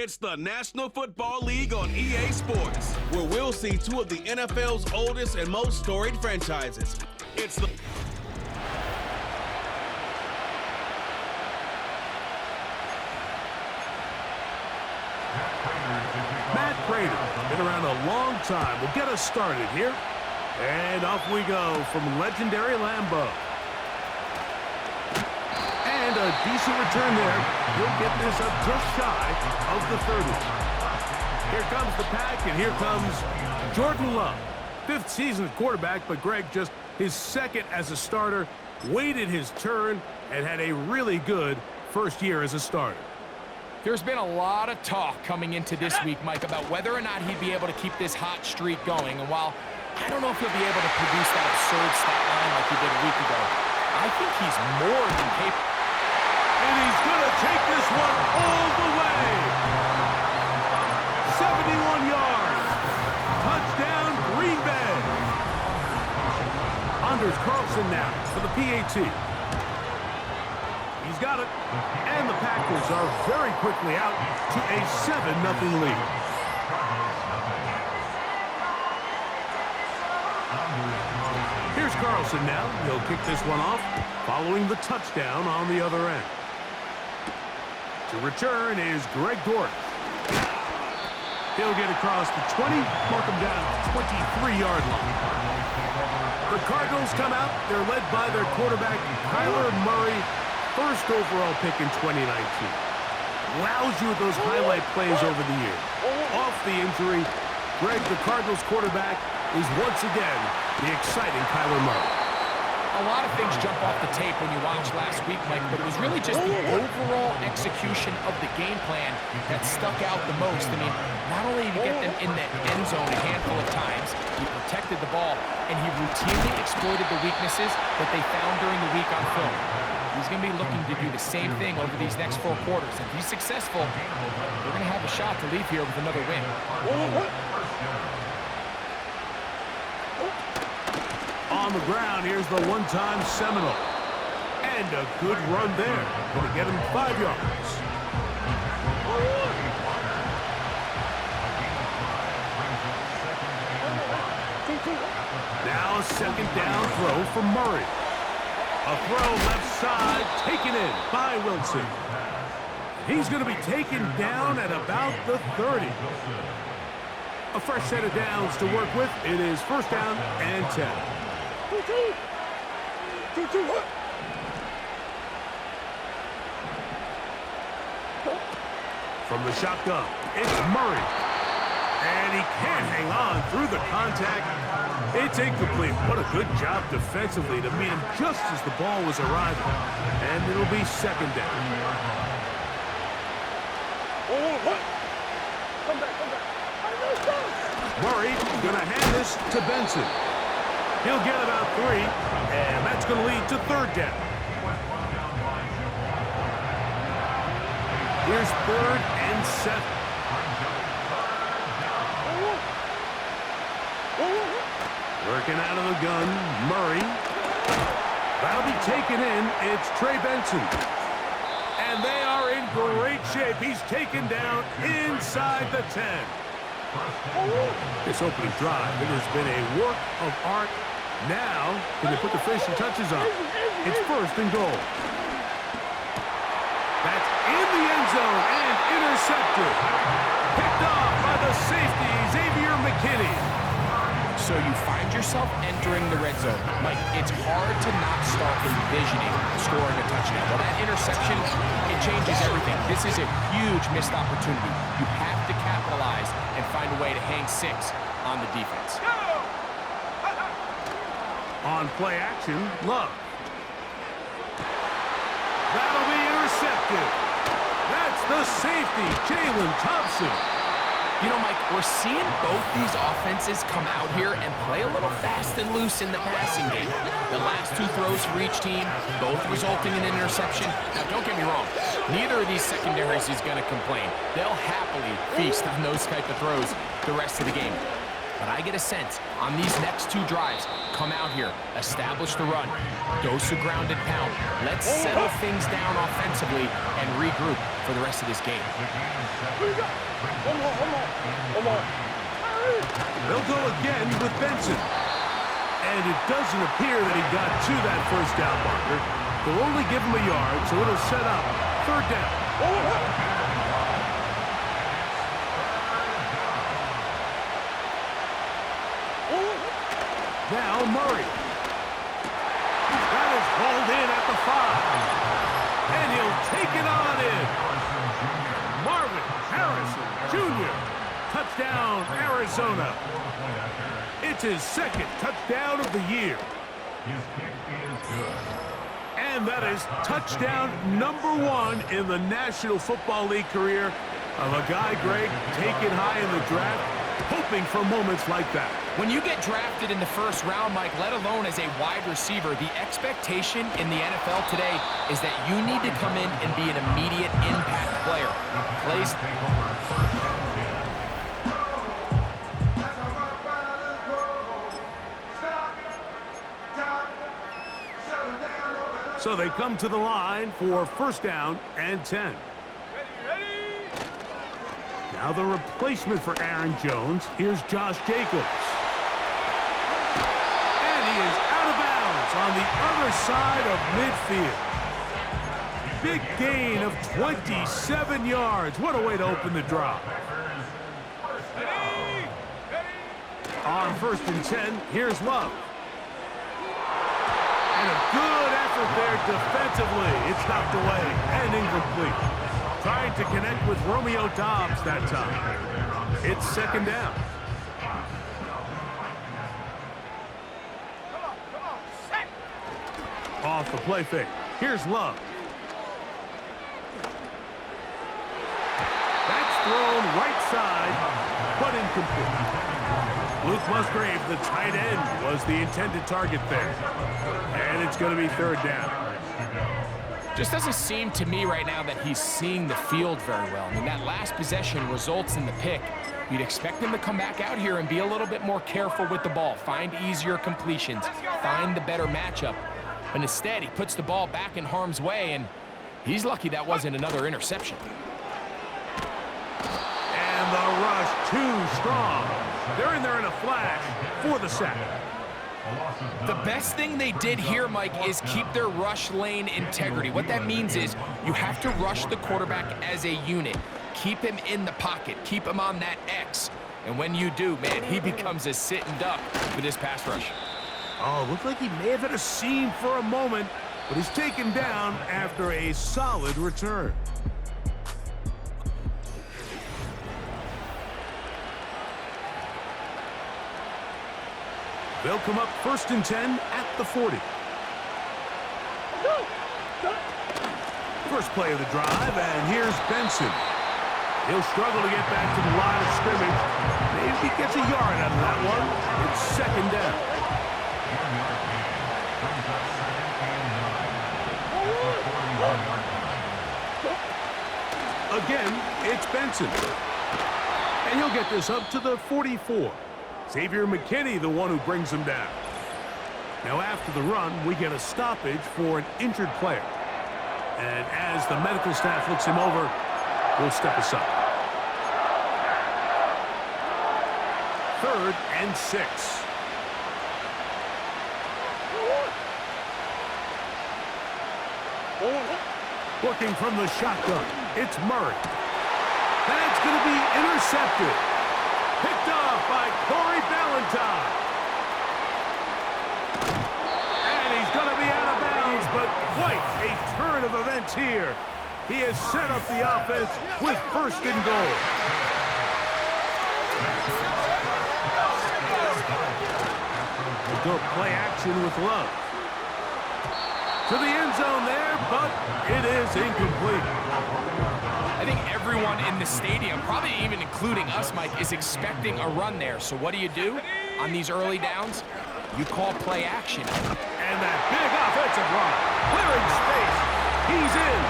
It's the National Football League on EA Sports, where we'll see two of the NFL's oldest and most storied franchises. It's the... Matt Prater, been around a long time, will get us started here. And off we go from legendary Lambeau. And a decent return there. He'll get this up just shy of the 30. Here comes the pack, and here comes Jordan Love. 5th season at quarterback, but Greg just his 2nd as a starter, waited his turn, and had a really good first year as a starter. There's been a lot of talk coming into this week, Mike, about whether or not he'd be able to keep this hot streak going. And while I don't know if he'll be able to produce that absurd stat line like he did a week ago, I think he's more than capable. And he's going to take this one all the way. 71 yards. Touchdown, Green Bay. Anders Carlson now for the PAT. He's got it. And the Packers are very quickly out to a 7-0 lead. Here's Carlson now. He'll kick this one off, following the touchdown on the other end. To return is Greg Dortch. He'll get across the 20, mark him down at the 23-yard line. The Cardinals come out. They're led by their quarterback, Kyler Murray, 1st overall pick in 2019. Wows you with those highlight plays over the year. Off the injury, Greg, the Cardinals quarterback, is once again the exciting Kyler Murray. A lot of things jump off the tape when you watch last week, Mike, but it was really just the overall execution of the game plan that stuck out the most. I mean, not only did he get them in the end zone a handful of times, he protected the ball, and he routinely exploited the weaknesses that they found during the week on film. He's going to be looking to do the same thing over these next 4 quarters. If he's successful, they're going to have a shot to leave here with another win. On the ground, here's the one-time Seminole. And a good run there. Going to get him 5 yards. Now a 2nd down throw for Murray. A throw left side, taken in by Wilson. He's going to be taken down at about the 30. A fresh set of downs to work with. It is 1st down and 10. From the shotgun, it's Murray. And he can't hang on through the contact. It's incomplete. What a good job defensively to meet him just as the ball was arriving. And it'll be 2nd down. Murray gonna hand this to Benson. He'll get about 3, and that's gonna lead to 3rd down. Here's 3rd and 7. Working out of the gun, Murray. That'll be taken in. It's Trey Benson. And they are in great shape. He's taken down inside the 10. This opening drive, it has been a work of art. Now, can they put the finishing touches on? It's 1st and goal. That's in the end zone and intercepted. Picked off by the safety, Xavier McKinney. So you find yourself entering the red zone. Mike, it's hard to not start envisioning scoring a touchdown. Well, that interception, it changes everything. This is a huge missed opportunity. You have to capitalize and find a way to hang 6 on the defense. On play action, Love. That'll be intercepted. That's the safety, Jalen Thompson. You know, Mike, we're seeing both these offenses come out here and play a little fast and loose in the passing game. The last 2 throws for each team, both resulting in an interception. Now, don't get me wrong. Neither of these secondaries is going to complain. They'll happily feast on those type of throws the rest of the game. But I get a sense on these next 2 drives, come out here, establish the run, dose of ground and pound. Let's settle things down offensively and regroup for the rest of this game. They'll go again with Benson. And it doesn't appear that he got to that first down marker. They'll only give him a yard, so it'll set up 3rd down. Now Murray. That is hauled in at the 5. And he'll take it on in. Marvin Harrison Jr. Touchdown, Arizona. It's his 2nd touchdown of the year. And that is touchdown number 1 in the National Football League career of a guy, Greg, taken high in the draft, hoping for moments like that. When you get drafted in the 1st round, Mike, let alone as a wide receiver, the expectation in the NFL today is that you need to come in and be an immediate impact player. Plays. So they come to the line for 1st down and 10. Now the replacement for Aaron Jones. Here's Josh Jacobs. And he is out of bounds on the other side of midfield. Big gain of 27 yards. What a way to open the drive. On 1st and 10, here's Love. And a good effort there defensively. It's knocked away and incomplete. Trying to connect with Romeo Dobbs that time. It's 2nd down. Off the play fake. Here's Love. That's thrown right side, but incomplete. Luke Musgrave, the tight end, was the intended target there. And it's going to be 3rd down. Just doesn't seem to me right now that he's seeing the field very well. I mean, that last possession results in the pick. You'd expect him to come back out here and be a little bit more careful with the ball, find easier completions, find the better matchup. But instead, he puts the ball back in harm's way, and he's lucky that wasn't another interception. And the rush too strong. They're in there in a flash for the sack. The best thing they did here, Mike, is keep their rush lane integrity. What that means is you have to rush the quarterback as a unit. Keep him in the pocket. Keep him on that X. And when you do, man, he becomes a sitting duck for this pass rush. Oh, looked like he may have had a seam for a moment, but he's taken down after a solid return. They'll come up 1st and 10 at the 40. First play of the drive, and here's Benson. He'll struggle to get back to the line of scrimmage. Maybe he gets a yard out of that one. It's 2nd down. Again, it's Benson. And he'll get this up to the 44. Xavier McKinney, the one who brings him down. Now after the run, we get a stoppage for an injured player. And as the medical staff looks him over, we'll step aside. 3rd and 6. Working from the shotgun, it's Murray. That's going to be intercepted. Picked off by Corey Ballantyne. And he's going to be out of bounds, but quite a turn of events here. He has set up the offense with 1st and goal. We'll go play action with Love. To the end zone there, but it is incomplete. I think everyone in the stadium, probably even including us, Mike, is expecting a run there. So what do on these early downs? You call play action. And that big offensive run, clearing space. He's in.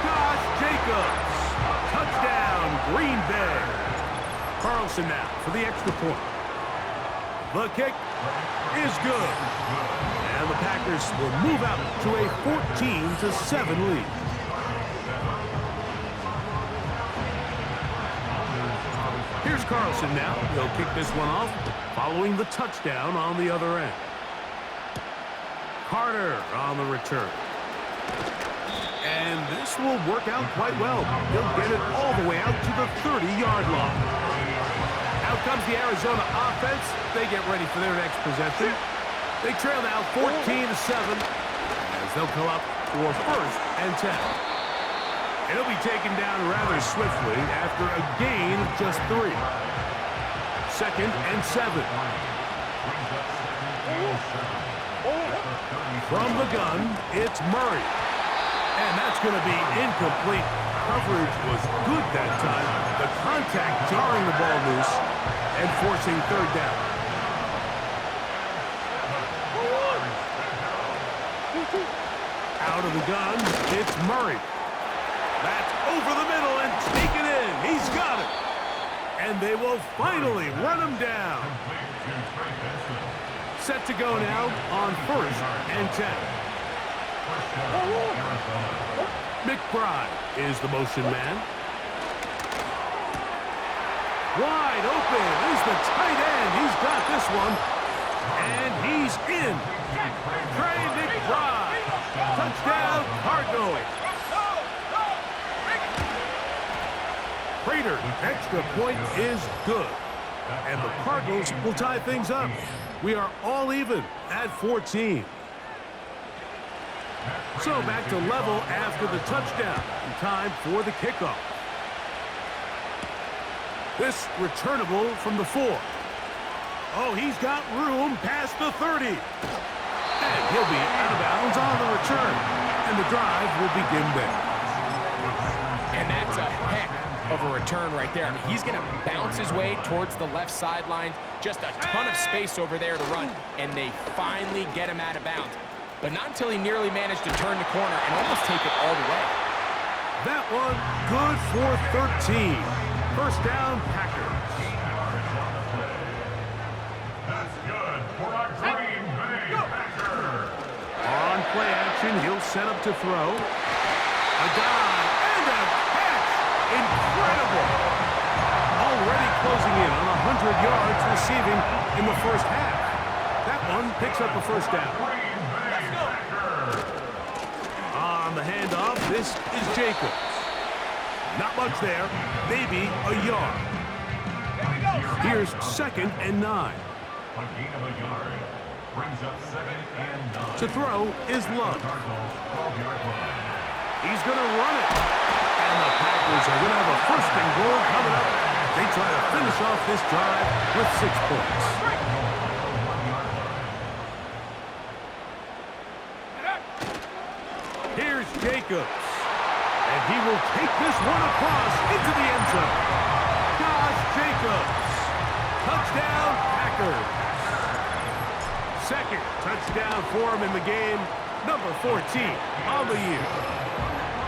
Josh Jacobs. Touchdown, Green Bay. Carlson now for the extra point. The kick is good. And the Packers will move out to a 14-7 lead. Here's Carlson now. He'll kick this one off, following the touchdown on the other end. Carter on the return. And this will work out quite well. He'll get it all the way out to the 30-yard line. Out comes the Arizona offense. They get ready for their next possession. They trail now 14-7 as they'll come up for 1st and 10. It'll be taken down rather swiftly after a gain of just 3. 2nd and 7. From the gun, it's Murray. And that's going to be incomplete. Coverage was good that time. The contact jarring the ball loose and forcing 3rd down. Out of the gun, it's Murray. That's over the middle and taken in. He's got it. And they will finally run him down. Set to go now on 1st and 10. McBride is the motion man. Wide open is the tight end. He's got this one. And he's in. Trey McBride. Touchdown, Cardinals. Prater, extra point is good. And the Cardinals will tie things up. We are all even at 14. So back to level after the touchdown. And time for the kickoff. This returnable from the 4. Oh, he's got room past the 30. And he'll be out of bounds on the return. And the drive will begin there. And that's a heck of a return right there. I mean, he's going to bounce his way towards the left sideline. Just a ton of space over there to run. And they finally get him out of bounds. But not until he nearly managed to turn the corner and almost take it all the way. That one good for 13. 1st down, Packers. That's good for a Green Bay Packer. On play action, he'll set up to throw. A dive and a catch. Incredible. Already closing in on 100 yards receiving in the 1st half. That one picks up a 1st down. On the handoff, this is Jacobs. Not much there, maybe a yard. Here's 2nd and 9. A gain of a yard brings up 2nd and 9. To throw is Love. He's going to run it. And the Packers are going to have a 1st and goal coming up. They try to finish off this drive with 6 points. Here's Jacobs. And he will take this one across into the end zone. Josh Jacobs. Touchdown, Packers. 2nd touchdown for him in the game. Number 14 on the year.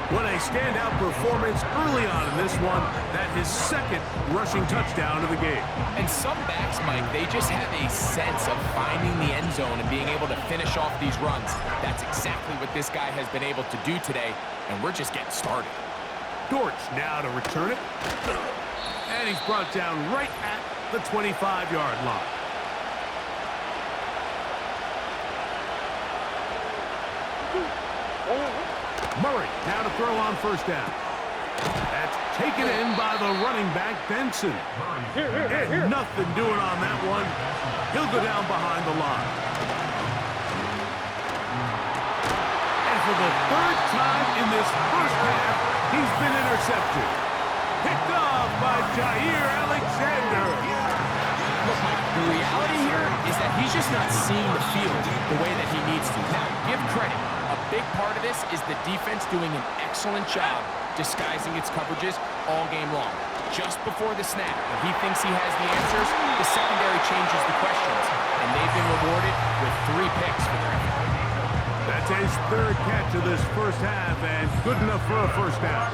What a standout performance early on in this one. That his 2nd rushing touchdown of the game. And some backs, Mike, they just have a sense of finding the end zone and being able to finish off these runs. That's exactly what this guy has been able to do today, and we're just getting started. Dortch now to return it. And he's brought down right at the 25-yard line. Murray now to throw on 1st down. That's taken in by the running back, Benson. And nothing doing on that one. He'll go down behind the line. And for the 3rd time in this 1st half, he's been intercepted. Picked off by Jair Alexander. Look, Mike, the reality here is that he's just not seeing the field the way that he needs to. Now, give credit. A big part of this is the defense doing an excellent job disguising its coverages all game long. Just before the snap, when he thinks he has the answers, the secondary changes the questions, and they've been rewarded with 3 picks for their effort. That's his third catch of this first half, and good enough for a first down.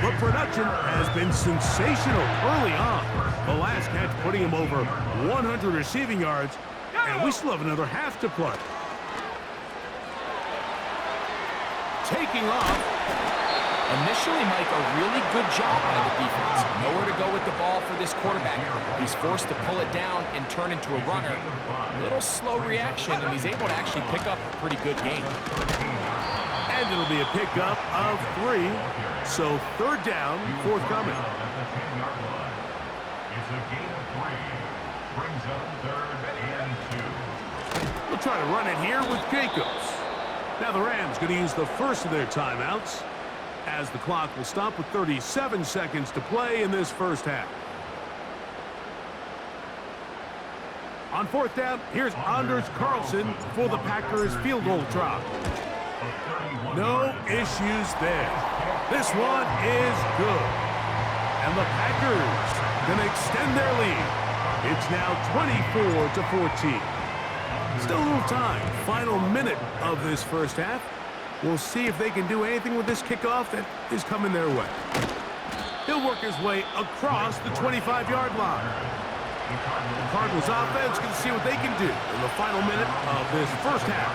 The production has been sensational early on. The last catch putting him over 100 receiving yards, and we still have another half to play. Taking off. Initially, Mike, a really good job by the defense. Nowhere to go with the ball for this quarterback. He's forced to pull it down and turn into a runner. A little slow reaction, and he's able to actually pick up a pretty good gain. And it'll be a pickup of 3. So third down, forthcoming. It's a gain of 3. Brings up 3rd and 2. We'll try to run it here with Jacobs. Now the Rams going to use the first of their timeouts, as the clock will stop with 37 seconds to play in this first half. On fourth down, here's Anders Carlson for the Packers field goal try. No issues there. This one is good. And the Packers can extend their lead. It's now 24-14. Still a little time. Final minute of this first half. We'll see if they can do anything with this kickoff that is coming their way. He'll work his way across the 25-yard line. The Cardinals offense can see what they can do in the final minute of this first half.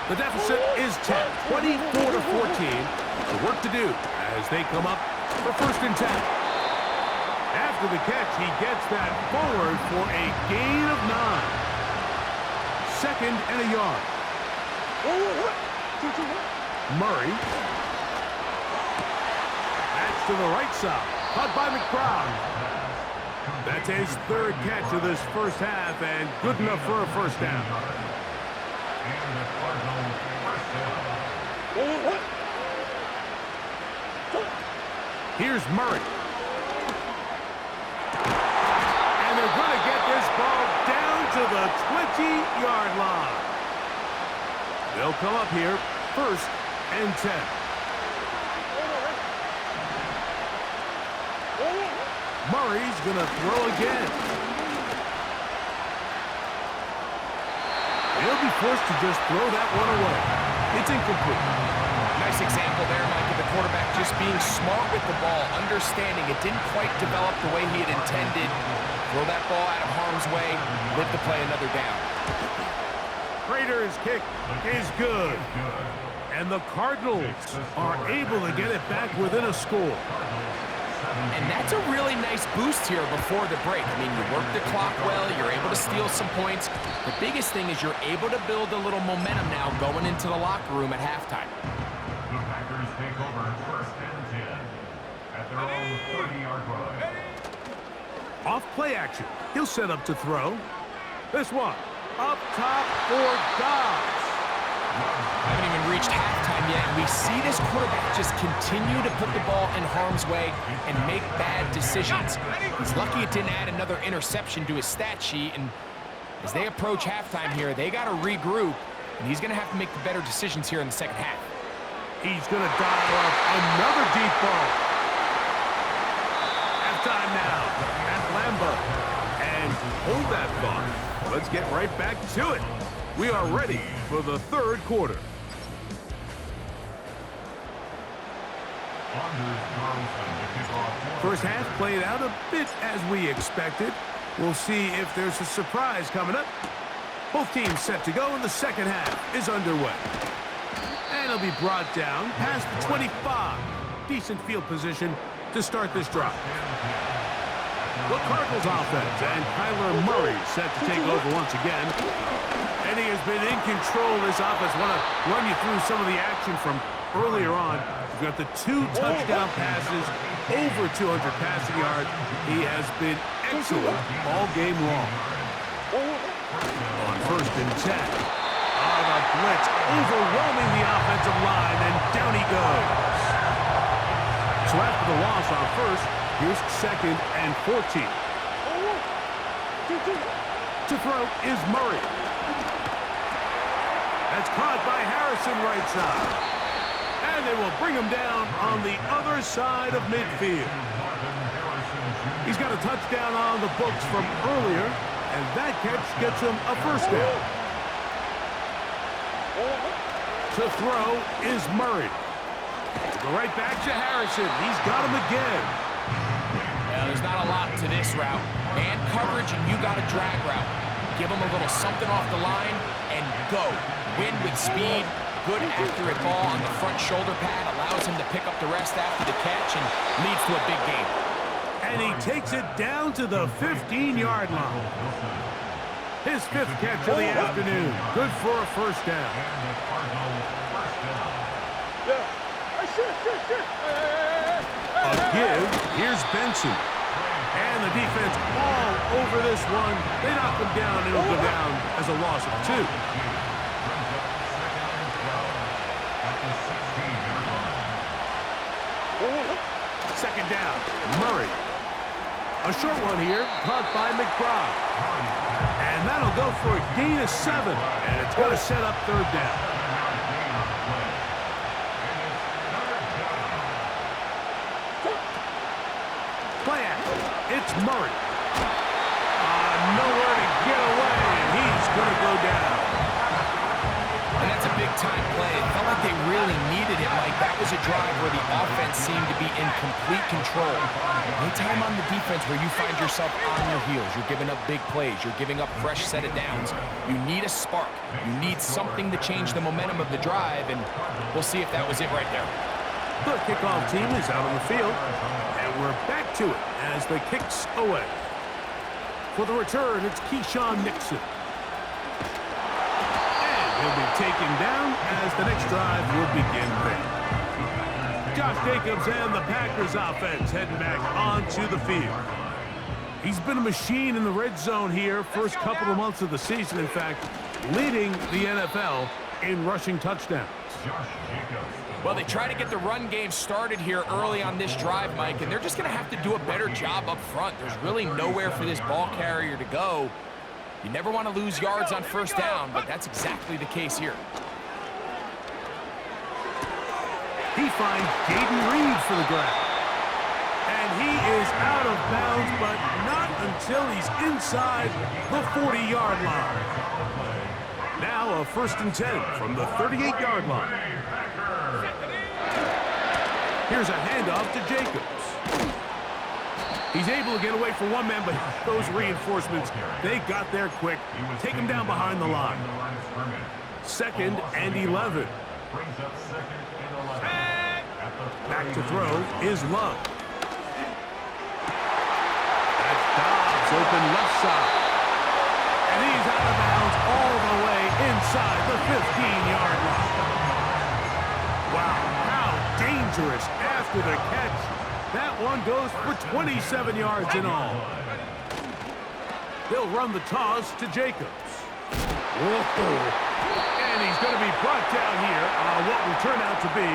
The deficit is 10, 24-14. The work to do as they come up for 1st and 10. After the catch, he gets that forward for a gain of 9. 2nd and a yard. Murray. That's to the right side. Caught by McBride. That's his 3rd catch of this first half, and good enough for a first down. Here's Murray. And they're going to get this ball down to the 20-yard line. They'll come up here, 1st and 10. Murray's going to throw again. He'll be forced to just throw that one away. It's incomplete. Nice example there, Mike, of the quarterback just being smart with the ball, understanding it didn't quite develop the way he had intended. Throw that ball out of harm's way, live to play another down. Raiders' kick is good. And the Cardinals are able to get it back within a score. And that's a really nice boost here before the break. I mean, you work the clock well, you're able to steal some points. The biggest thing is you're able to build a little momentum now going into the locker room at halftime. The Packers take over 1st and 10 at their own 30-yard line. Off play action. He'll set up to throw. This one. Up top for Dobbs. Haven't even reached halftime yet, and we see this quarterback just continue to put the ball in harm's way and make bad decisions. He's lucky it didn't add another interception to his stat sheet, and as they approach halftime here, they got to regroup, and he's going to have to make the better decisions here in the second half. He's going to dial up another deep ball. Halftime now at Lambeau. And hold that thought. Let's get right back to it. We are ready for the 3rd quarter. First half played out a bit as we expected. We'll see if there's a surprise coming up. Both teams set to go, and the second half is underway. And it'll be brought down past the 25. Decent field position to start this drive. The Cardinals offense and Kyler Murray set to take over once again. And he has been in control of this offense. I want to run you through some of the action from earlier on. We've got the 2 touchdown passes, over 200 passing yards. He has been excellent all game long. On 1st and 10. The blitz overwhelming the offensive line, and down he goes. So after the loss on 1st, here's 2nd and 14. To throw is Murray. That's caught by Harrison right side. And they will bring him down on the other side of midfield. He's got a touchdown on the books from earlier, and that catch gets him a first down. To throw is Murray. Go right back to Harrison. He's got him again. Well, there's not a lot to this route. Man coverage, and you got a drag route. Give him a little something off the line and go. Win with speed. Good accurate ball on the front shoulder pad. Allows him to pick up the rest after the catch and leads to a big game. And he takes it down to the 15-yard line. His 5th catch of the afternoon. Good for a first down. And the Cardinals first down. A give. Here's Benson. And the defense all over this one. They knock him down. It'll go down as a loss of 2. Brings up second and 12 at the 16-yard line. Second down. Murray. A short one here. Caught by McBride. And that'll go for a gain of 7. And it's going to set up third down. Play action. It's Murray. Nowhere to get away, and he's going to go down. And that's a big-time play. It felt like they really needed it, Mike. That was a drive where the offense seemed to be in complete control. Anytime on the defense where you find yourself on your heels, you're giving up big plays, you're giving up fresh set of downs, you need a spark. You need something to change the momentum of the drive, and we'll see if that was it right there. The kickoff team is out on the field, and we're back to it as the kick's away. For the return, it's Keyshawn Nixon. And he'll be taken down as the next drive will begin there. Josh Jacobs and the Packers offense heading back onto the field. He's been a machine in the red zone here first couple of months of the season. In fact, leading the NFL in rushing touchdowns. Well, they try to get the run game started here early on this drive, Mike, and they're just going to have to do a better job up front. There's really nowhere for this ball carrier to go. You never want to lose yards on first down, but that's exactly the case here. He finds Jaden Reed for the grab. And he is out of bounds, but not until he's inside the 40-yard line. Now a 1st and 10 from the 38-yard line. Here's a handoff to Jacobs. He's able to get away from one man, but those reinforcements, they got there quick. Take him down behind the line. 2nd and 11. Back to throw is Love. That's Dobbs open left side. And he's out of bounds all the way inside the 15-yard line. Wow, how dangerous after the catch. That one goes for 27 yards in all. They'll run the toss to Jacobs. Whoa. And he's going to be brought down here on what will turn out to be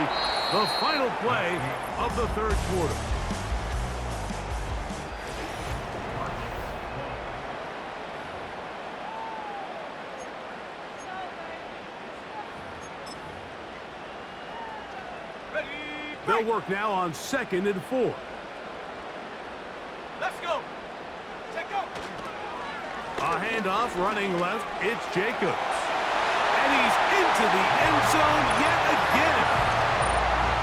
the final play of the 3rd quarter. They'll work now on 2nd and 4. Let's go. Check go. A handoff running left. It's Jacobs. And he's into the end zone yet again.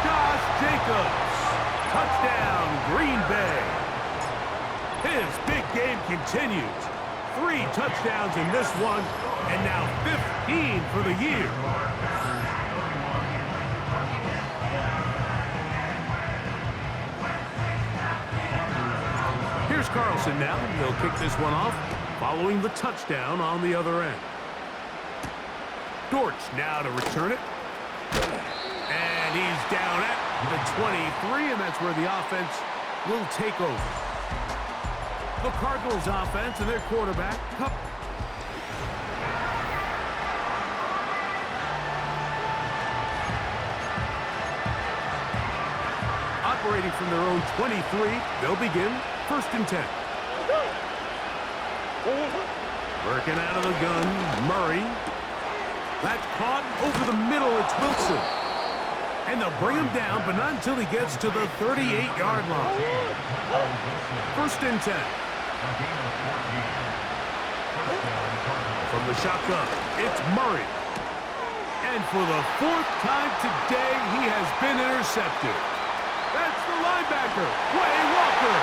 Josh Jacobs. Touchdown, Green Bay. His big game continues. 3 touchdowns in this one, and now 15 for the year. Here's Carlson now. He'll kick this one off, following the touchdown on the other end. Dortch now to return it. And he's down at the 23, and that's where the offense will take over. The Cardinals offense and their quarterback, Cup. Operating from their own 23, they'll begin 1st and 10. Working out of the gun, Murray. That's caught over the middle. It's Wilson. And they'll bring him down, but not until he gets to the 38-yard line. 1st and 10. From the shotgun, it's Murray. And for the 4th time today, he has been intercepted. That's the linebacker, Quay Walker.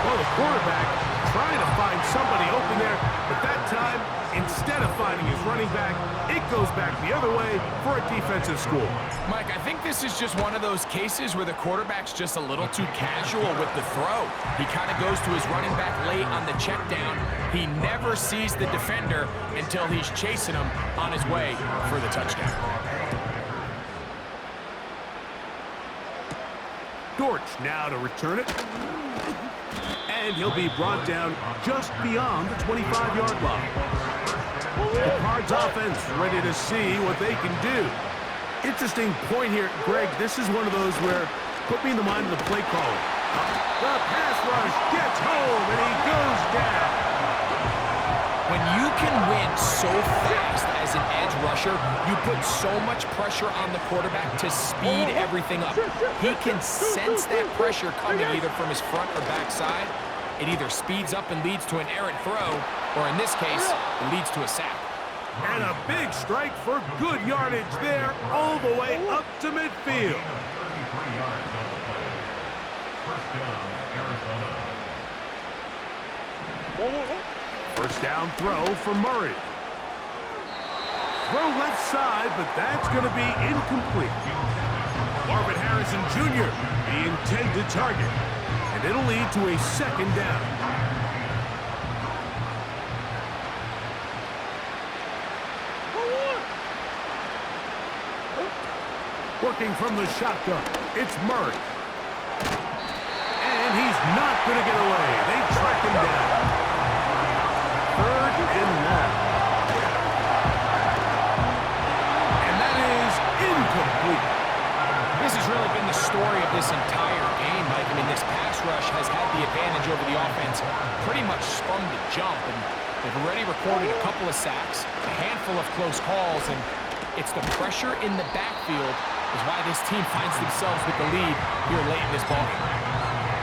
Well, the quarterback trying to find somebody open there, but that time, instead of finding his running back, it goes back the other way for a defensive score. Mike, I think this is just one of those cases where the quarterback's just a little too casual with the throw. He kind of goes to his running back late on the check down. He never sees the defender until he's chasing him on his way for the touchdown. Dortch now to return it. And he'll be brought down just beyond the 25-yard line. The Cards offense ready to see what they can do. Interesting point here, Greg. This is one of those where, put me in the mind of the play caller. The pass rush gets home, and he goes down. When you can win so fast as an edge rusher, you put so much pressure on the quarterback to speed everything up. He can sense that pressure coming either from his front or back side. It either speeds up and leads to an errant throw, or in this case, it leads to a sack. And a big strike for good yardage there, all the way up to midfield. 33 yards on the play. First down, Arizona. First down throw for Murray. Throw left side, but that's going to be incomplete. Marvin Harrison Jr., the intended target. And it'll lead to a second down. Working from the shotgun, it's Murray. And he's not going to get away. They track him down. 3rd and long. And that is incomplete. This has really been the story of this entire game, Mike. I mean, this pass rush has had the advantage over the offense pretty much from the jump. And they've already recorded a couple of sacks, a handful of close calls, and it's the pressure in the backfield is why this team finds themselves with the lead here late in this ballgame.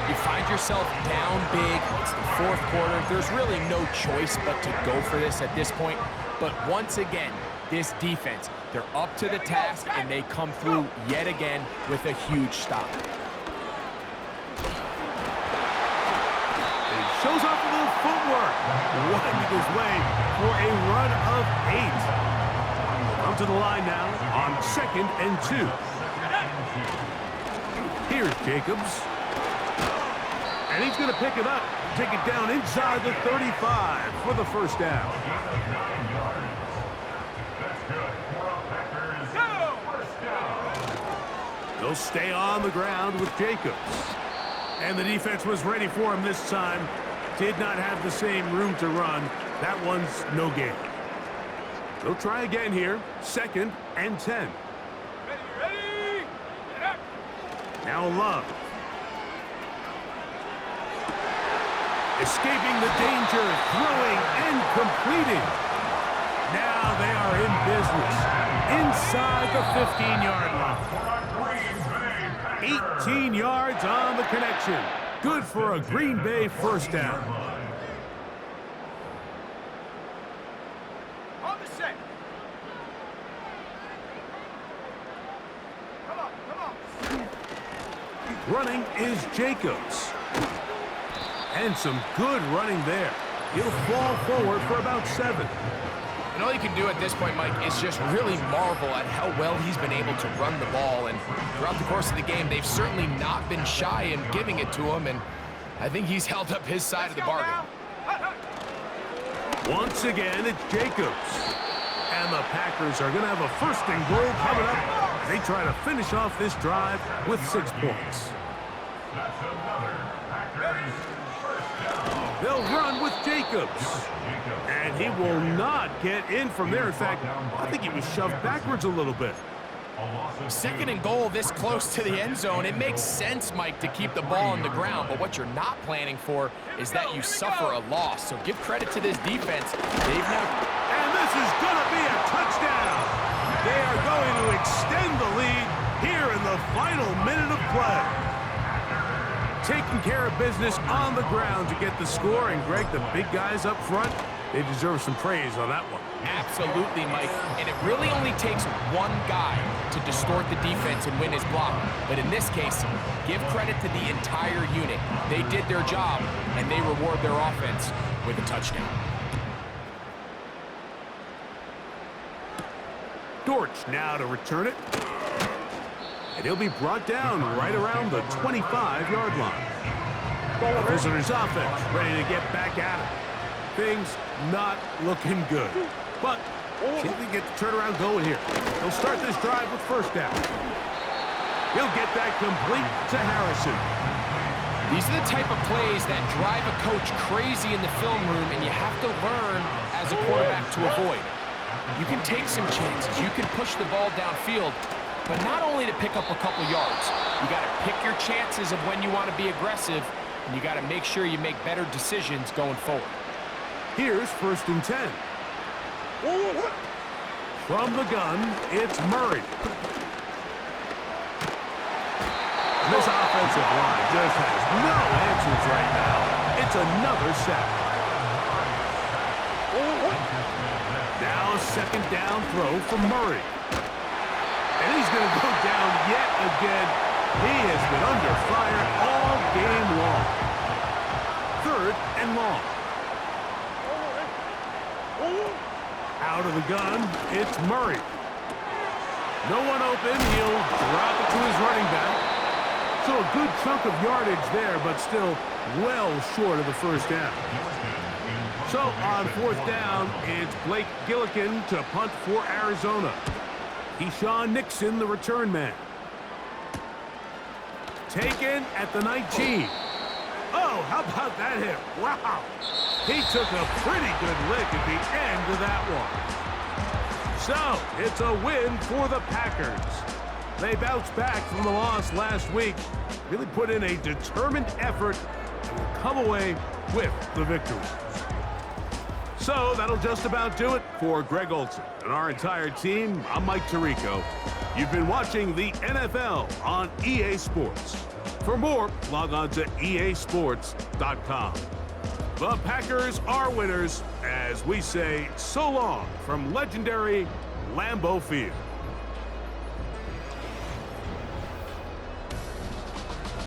You find yourself down big. It's the 4th quarter. There's really no choice but to go for this at this point. But once again, this defense, they're up to the task, and they come through yet again with a huge stop. And he shows off a little footwork, winding his way for a run of 8. Come to the line now on 2nd and 2. Here's Jacobs. And he's going to pick it up, take it down inside the 35 for the first down. They'll stay on the ground with Jacobs. And the defense was ready for him this time. Did not have the same room to run. That one's no gain. They'll try again here. 2nd and 10. Ready? Get up. Now Love. Escaping the danger, throwing and completing. Now they are in business. Inside the 15-yard line. 18 yards on the connection. Good for a Green Bay first down. On the set. Come on. Running is Jacobs. And some good running there. He'll fall forward for about 7. And all you can do at this point, Mike, is just really marvel at how well he's been able to run the ball. And throughout the course of the game, they've certainly not been shy in giving it to him. And I think he's held up his side of the bargain. Once again, it's Jacobs. And the Packers are going to have a 1st and goal coming up as they try to finish off this drive with 6 points. That's another Packers first down. They'll run with Jacobs. And he will not get in from there. In fact, I think he was shoved backwards a little bit. 2nd and goal this close to the end zone. It makes sense, Mike, to keep the ball on the ground, but what you're not planning for is that you suffer a loss. So give credit to this defense. They've now... And this is going to be a touchdown. They are going to extend the lead here in the final minute of play. Taking care of business on the ground to get the score. And Greg, the big guys up front, They deserve some praise on that one. Absolutely, Mike. And it really only takes one guy to distort the defense and win his block. But in this case, give credit to the entire unit. They did their job, and they reward their offense with a touchdown. Dortch now to return it. And he'll be brought down right around the 25-yard line. The visitors' offense ready to get back at it. Things not looking good. But can they get the turnaround going here? They'll start this drive with first down. He'll get that complete to Harrison. These are the type of plays that drive a coach crazy in the film room, and you have to learn as a quarterback to avoid. You can take some chances. You can push the ball downfield, but not only to pick up a couple yards. You got to pick your chances of when you want to be aggressive, and you got to make sure you make better decisions going forward. Here's 1st and 10. From the gun, it's Murray. This offensive line just has no answers right now. It's another sack. Now a 2nd down throw from Murray. And he's going to go down yet again. He has been under fire all game long. 3rd and long. Out of the gun, it's Murray. No one open. He'll drop it to his running back. So a good chunk of yardage there, but still well short of the first down. So on 4th down, it's Blake Gillikin to punt for Arizona. Keyshawn Nixon, the return man. Taken at the 19. Oh, how about that hit? Wow. He took a pretty good lick at the end of that one. So, it's a win for the Packers. They bounced back from the loss last week, really put in a determined effort, and will come away with the victory. So, that'll just about do it for Greg Olson and our entire team. I'm Mike Tirico. You've been watching the NFL on EA Sports. For more, log on to easports.com. The Packers are winners as we say so long from legendary Lambeau Field.